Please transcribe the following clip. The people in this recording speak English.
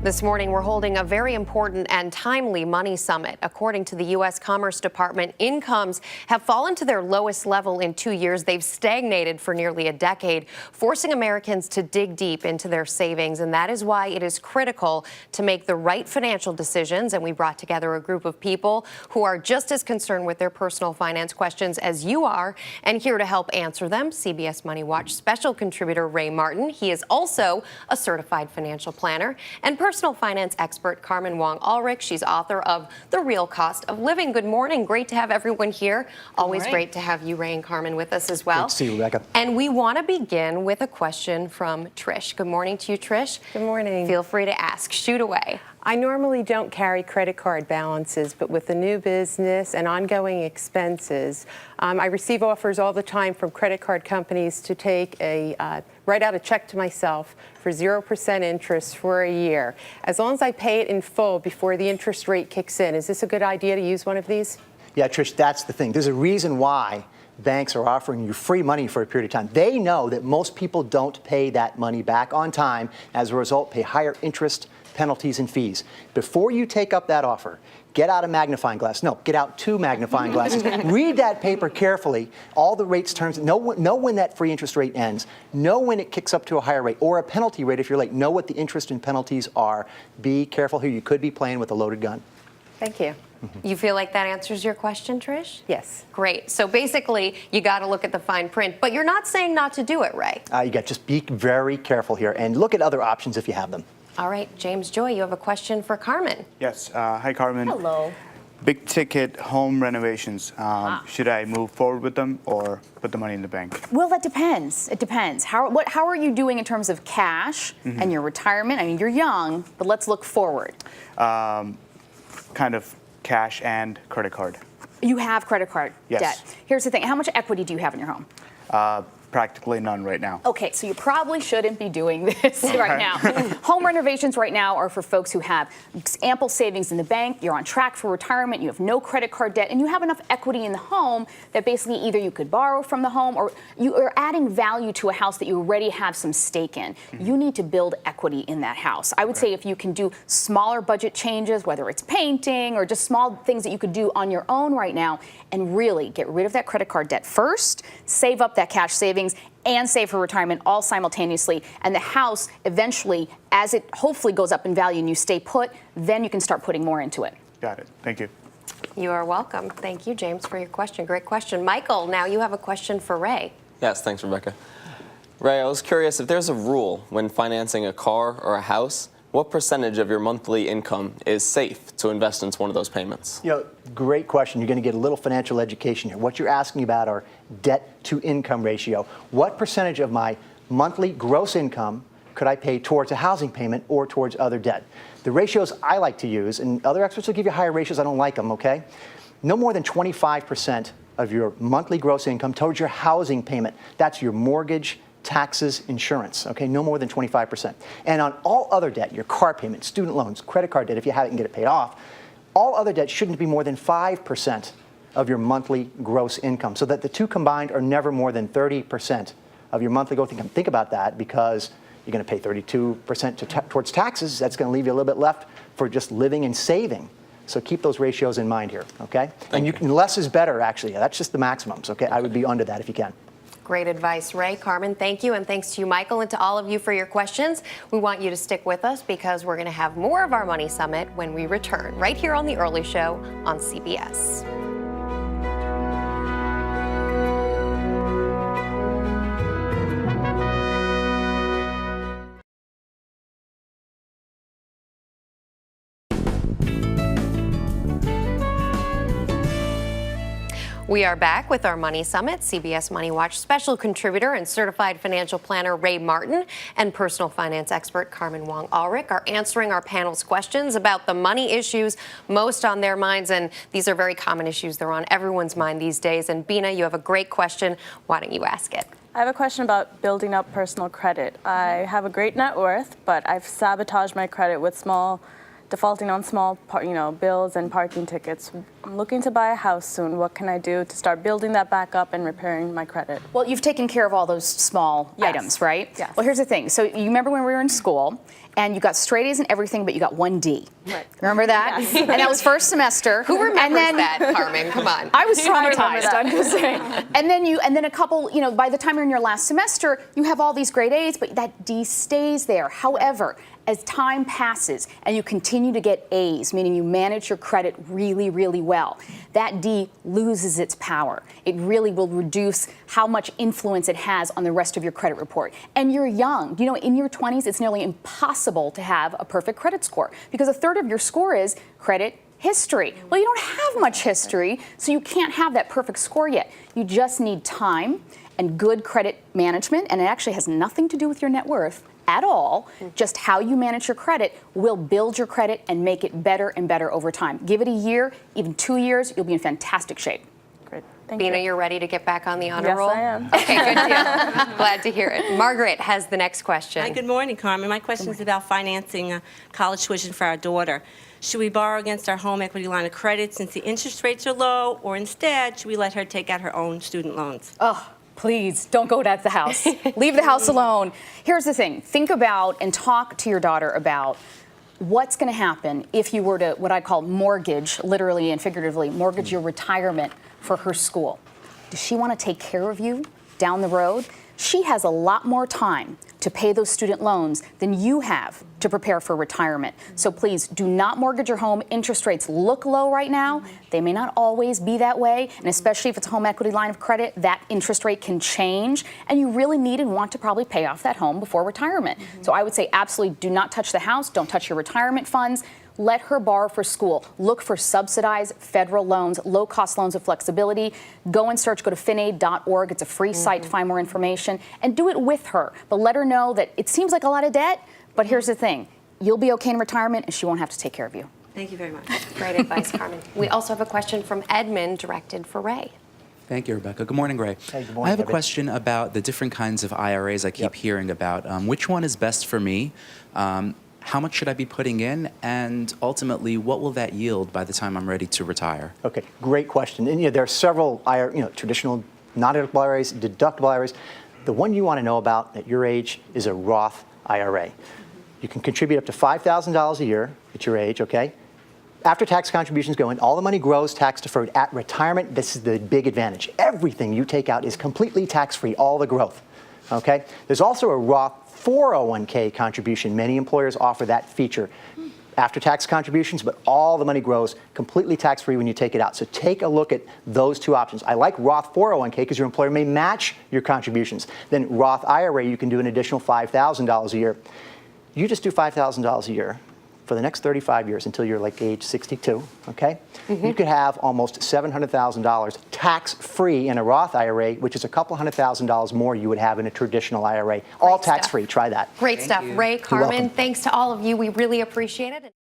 This morning, we're holding a very important and timely money summit. According to the U.S. Commerce Department, incomes have fallen to their lowest level in 2 years. They've stagnated for nearly a decade, forcing Americans to dig deep into their savings. And that is why it is critical to make the right financial decisions. And we brought together a group of people who are just as concerned with their personal finance questions as you are. And here to help answer them, CBS Money Watch special contributor Ray Martin. He is also a certified financial planner and personal finance expert Carmen Wong-Ulrich. She's author of The Real Cost of Living. Good morning. Great to have everyone here. Always great to have you, Ray and Carmen, with us as well. Great to see you, Rebecca. And we want to begin with a question from Trish. Good morning to you, Trish. Good morning. Feel free to ask. Shoot away. I normally don't carry credit card balances, but with the new business and ongoing expenses, I receive offers all the time from credit card companies to write out a check to myself for 0% interest for a year. As long as I pay it in full before the interest rate kicks in, is this a good idea to use one of these? Yeah, Trish, that's the thing. There's a reason why banks are offering you free money for a period of time. They know that most people don't pay that money back on time. As a result, pay higher interest, penalties, and fees. Before you take up that offer, get out a magnifying glass. No, get out 2 magnifying glasses. Read that paper carefully, all the rates, terms, know when that free interest rate ends, know when it kicks up to a higher rate or a penalty rate if you're late. Know what the interest and penalties are. Be careful here. You could be playing with a loaded gun. Thank you. You feel like that answers your question, Trish? Yes. Great. So basically, you got to look at the fine print, but you're not saying not to do it, Ray. Just be very careful here and look at other options if you have them. All right, James Joy, you have a question for Carmen. Yes. Hi, Carmen. Hello. Big ticket home renovations. Should I move forward with them or put the money in the bank? Well, that depends. It depends. How are you doing in terms of cash and your retirement? I mean, you're young, but let's look forward. Kind of cash and credit card. You have credit card debt. Here's the thing. How much equity do you have in your home? Practically none right now. Okay, so you probably shouldn't be doing this right now. Home renovations right now are for folks who have ample savings in the bank, you're on track for retirement, you have no credit card debt, and you have enough equity in the home that basically either you could borrow from the home or you are adding value to a house that you already have some stake in. You need to build equity in that house. I would say if you can do smaller budget changes, whether it's painting or just small things that you could do on your own right now, and really get rid of that credit card debt first, save up that cash savings, and save for retirement all simultaneously. And the house eventually, as it hopefully goes up in value and you stay put, then you can start putting more into it. Got it. Thank you. You are welcome. Thank you, James, for your question. Great question. Michael, now you have a question for Ray. Yes, thanks, Rebecca. Ray, I was curious if there's a rule when financing a car or a house, what percentage of your monthly income is safe to invest into one of those payments? Great question. You're going to get a little financial education here. What you're asking about are debt to income ratio. What percentage of my monthly gross income could I pay towards a housing payment or towards other debt? The ratios I like to use, and other experts will give you higher ratios, I don't like them, okay? No more than 25% of your monthly gross income towards your housing payment. That's your mortgage, taxes, insurance, okay? No more than 25%. And on all other debt, your car payment, student loans, credit card debt, if you have it and get it paid off, all other debt shouldn't be more than 5% of your monthly gross income, so that the two combined are never more than 30% of your monthly gross income. Think about that, because you're going to pay 32% towards taxes. That's going to leave you a little bit left for just living and saving. So keep those ratios in mind here, okay? And less is better, actually. That's just the maximums, okay? I would be under that if you can. Great advice, Ray. Carmen, thank you. And thanks to you, Michael, and to all of you for your questions. We want you to stick with us because we're going to have more of our Money Summit when we return right here on The Early Show on CBS. We are back with our Money Summit. CBS Money Watch special contributor and certified financial planner Ray Martin and personal finance expert Carmen Wong-Ulrich are answering our panel's questions about the money issues most on their minds. And these are very common issues. They're on everyone's mind these days. And Bina, you have a great question. Why don't you ask it? I have a question about building up personal credit. I have a great net worth, but I've sabotaged my credit with defaulting on small, bills and parking tickets. I'm looking to buy a house soon. What can I do to start building that back up and repairing my credit? Well, you've taken care of all those small Yes. items, right? Yes. Well, here's the thing. So you remember when we were in school and you got straight A's and everything, but you got one D. Right. Remember that? Yes. And that was first semester. Who remembers and then, that, Carmen? Come on. I was remember traumatized, that. I'm just saying. And then a couple, by the time you're in your last semester, you have all these grade A's, but that D stays there. However, as time passes and you continue to get A's, meaning you manage your credit really, really well, that D loses its power. It really will reduce how much influence it has on the rest of your credit report. And you're young. In your 20s, it's nearly impossible to have a perfect credit score because a third of your score is credit history. Well, you don't have much history, so you can't have that perfect score yet. You just need time and good credit management, and it actually has nothing to do with your net worth at all. Just how you manage your credit will build your credit and make it better and better over time. Give it a year, even 2 years, you'll be in fantastic shape. Great. Thank Bina, you. you're ready to get back on the honor Yes, roll? I am. Okay, good deal. Glad to hear it. Margaret has the next question. Hi, good morning, Carmen. My question is about financing college tuition for our daughter. Should we borrow against our home equity line of credit since the interest rates are low, or instead, should we let her take out her own student loans? Oh, please don't go to the house. Leave the house alone. Here's the thing. Think about and talk to your daughter about what's going to happen if you were to, what I call mortgage, literally and figuratively, mortgage your retirement for her school. Does she want to take care of you down the road? She has a lot more time to pay those student loans than you have to prepare for retirement. So please do not mortgage your home. Interest rates look low right now. They may not always be that way, and especially if it's a home equity line of credit, that interest rate can change, and you really need and want to probably pay off that home before retirement. So I would say absolutely do not touch the house, don't touch your retirement funds. Let her borrow for school. Look for subsidized federal loans, low-cost loans with flexibility. Go and search, go to finaid.org. It's a free site to find more information. And do it with her. But let her know that it seems like a lot of debt, but here's the thing. You'll be okay in retirement, and she won't have to take care of you. Thank you very much. Great advice, Carmen. We also have a question from Edmund directed for Ray. Thank you, Rebecca. Good morning, Ray. Hey, good morning, I have a David. question about the different kinds of IRAs I keep hearing about. Which one is best for me? How much should I be putting in? And ultimately, what will that yield by the time I'm ready to retire? Okay, great question. And there are several traditional non-deductible IRAs, deductible IRAs. The one you want to know about at your age is a Roth IRA. You can contribute up to $5,000 a year at your age, okay? After tax contributions go in, all the money grows tax deferred. At retirement, this is the big advantage. Everything you take out is completely tax-free, all the growth, okay? There's also a Roth 401k contribution. Many employers offer that feature. After tax contributions, but all the money grows completely tax-free when you take it out. So take a look at those two options. I like Roth 401k because your employer may match your contributions. Then Roth IRA, you can do an additional $5,000 a year. You just do $5,000 a year for the next 35 years until you're like age 62, okay? You could have almost $700,000 tax-free in a Roth IRA, which is a couple $100,000 more you would have in a traditional IRA. All tax-free. Try that. Great stuff. Ray, Carmen, welcome. thanks to all of you. We really appreciate it.